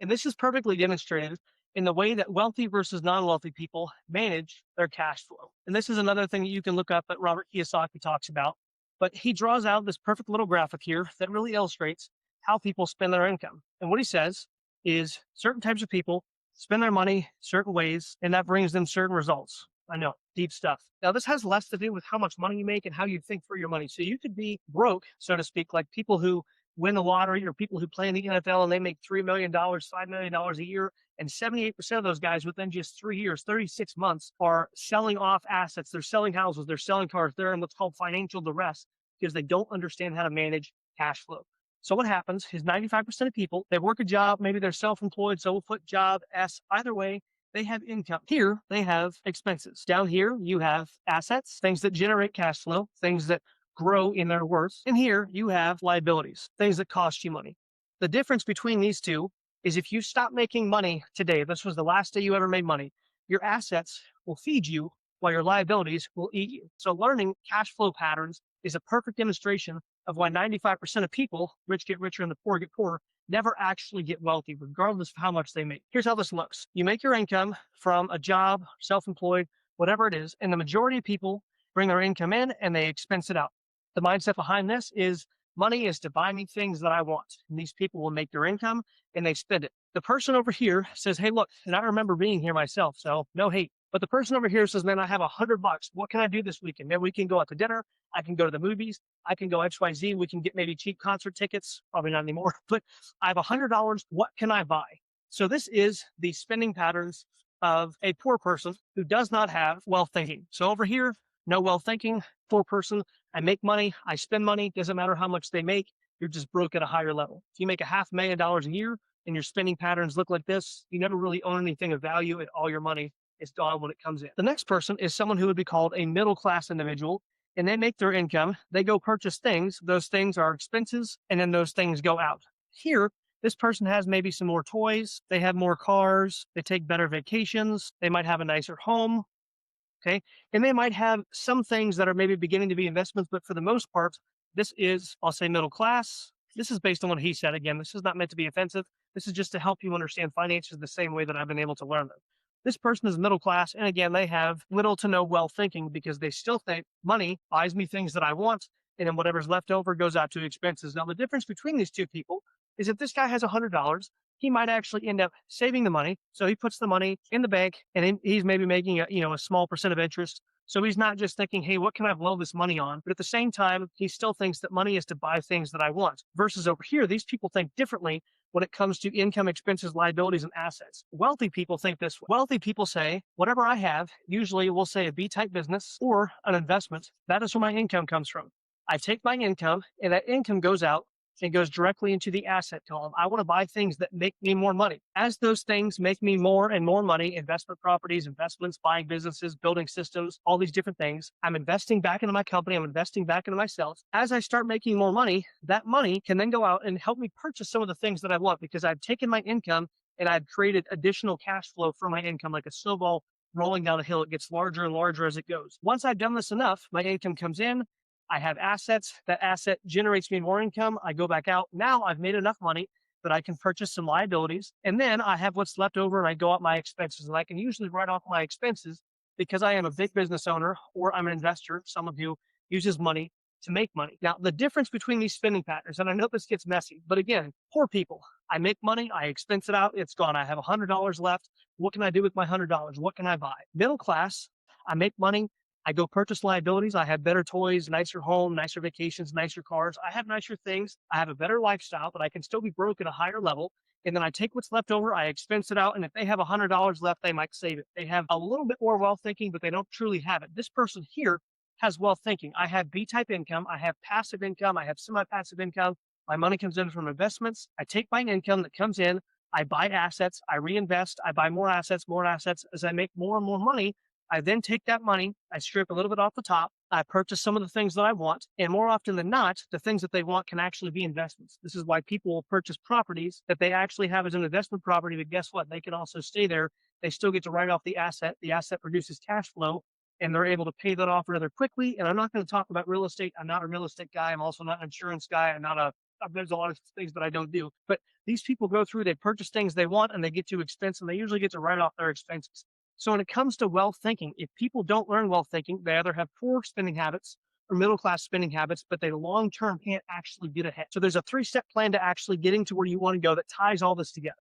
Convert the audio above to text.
And this is perfectly demonstrated in the way that wealthy versus non-wealthy people manage their cash flow. And this is another thing that you can look up that Robert Kiyosaki talks about. But he draws out this perfect little graphic here that really illustrates how people spend their income. And what he says is certain types of people spend their money certain ways, and that brings them certain results. I know, deep stuff. Now, this has less to do with how much money you make and how you think for your money. So you could be broke, so to speak, like people who win the lottery or people who play in the NFL and they make $3 million, $5 million a year. And 78% of those guys within just 3 years, 36 months, are selling off assets. They're selling houses, they're selling cars. They're in what's called financial duress because they don't understand how to manage cash flow. So what happens is 95% of people, they work a job, maybe they're self-employed, so we'll put job S. Either way, they have income. Here, they have expenses. Down here, you have assets, things that generate cash flow, things that grow in their worth. And here, you have liabilities, things that cost you money. The difference between these two is if you stop making money today, this was the last day you ever made money, your assets will feed you while your liabilities will eat you. So learning cash flow patterns is a perfect demonstration of why 95% of people, rich get richer and the poor get poorer, never actually get wealthy, regardless of how much they make. Here's how this looks. You make your income from a job, self-employed, whatever it is, and the majority of people bring their income in and they expense it out. The mindset behind this is money is to buy me things that I want. And these people will make their income and they spend it. The person over here says, hey, look, and I remember being here myself, so no hate. But the person over here says, man, I have $100. What can I do this weekend? Maybe we can go out to dinner. I can go to the movies. I can go XYZ. We can get maybe cheap concert tickets. Probably not anymore, but I have $100. What can I buy? So this is the spending patterns of a poor person who does not have wealth thinking. So over here, no wealth thinking, poor person. I make money. I spend money. Doesn't matter how much they make. You're just broke at a higher level. If you make $500,000 a year and your spending patterns look like this, you never really own anything of value and all your money is gone when it comes in. The next person is someone who would be called a middle class individual, and they make their income. They go purchase things. Those things are expenses, and then those things go out. Here, this person has maybe some more toys. They have more cars. They take better vacations. They might have a nicer home. Okay. And they might have some things that are maybe beginning to be investments, but for the most part, this is, I'll say, middle class. This is based on what he said. Again, this is not meant to be offensive. This is just to help you understand finances the same way that I've been able to learn them. This person is middle class. And again, they have little to no wealth thinking because they still think money buys me things that I want. And then whatever's left over goes out to expenses. Now, the difference between these two people is if this guy has $100, he might actually end up saving the money. So he puts the money in the bank and he's maybe making a small percent of interest. So he's not just thinking, hey, what can I blow this money on? But at the same time, he still thinks that money is to buy things that I want. Versus over here, these people think differently when it comes to income, expenses, liabilities, and assets. Wealthy people think this way. Wealthy people say, whatever I have, usually we'll say a B-type business or an investment, that is where my income comes from. I take my income and that income goes out and goes directly into the asset column. I want to buy things that make me more money. As those things make me more and more money, investment properties, investments, buying businesses, building systems, all these different things, I'm investing back into my company. I'm investing back into myself. As I start making more money, that money can then go out and help me purchase some of the things that I want because I've taken my income and I've created additional cash flow from my income, like a snowball rolling down a hill. It gets larger and larger as it goes. Once I've done this enough, my income comes in. I have assets. That asset generates me more income. I go back out. Now I've made enough money that I can purchase some liabilities. And then I have what's left over and I go out my expenses. And I can usually write off my expenses because I am a big business owner or I'm an investor, someone who uses money to make money. Now, the difference between these spending patterns, and I know this gets messy, but again, poor people, I make money, I expense it out, it's gone. I have $100 left. What can I do with my $100? What can I buy? Middle class, I make money, I go purchase liabilities. I have better toys, nicer home, nicer vacations, nicer cars. I have nicer things. I have a better lifestyle, but I can still be broke at a higher level. And then I take what's left over, I expense it out. And if they have $100 left, they might save it. They have a little bit more wealth thinking, but they don't truly have it. This person here has wealth thinking. I have B-type income. I have passive income. I have semi-passive income. My money comes in from investments. I take my income that comes in. I buy assets. I reinvest. I buy more assets, more assets. As I make more and more money, I then take that money, I strip a little bit off the top, I purchase some of the things that I want, and more often than not, the things that they want can actually be investments. This is why people will purchase properties that they actually have as an investment property, but guess what? They can also stay there. They still get to write off the asset. The asset produces cash flow, and they're able to pay that off rather quickly. And I'm not going to talk about real estate. I'm not a real estate guy. I'm also not an insurance guy. I'm not a There's a lot of things that I don't do, but these people go through, they purchase things they want and they get to expense and they usually get to write off their expenses. So when it comes to wealth thinking, if people don't learn wealth thinking, they either have poor spending habits or middle class spending habits, but they long term can't actually get ahead. So there's a 3-step plan to actually getting to where you want to go that ties all this together.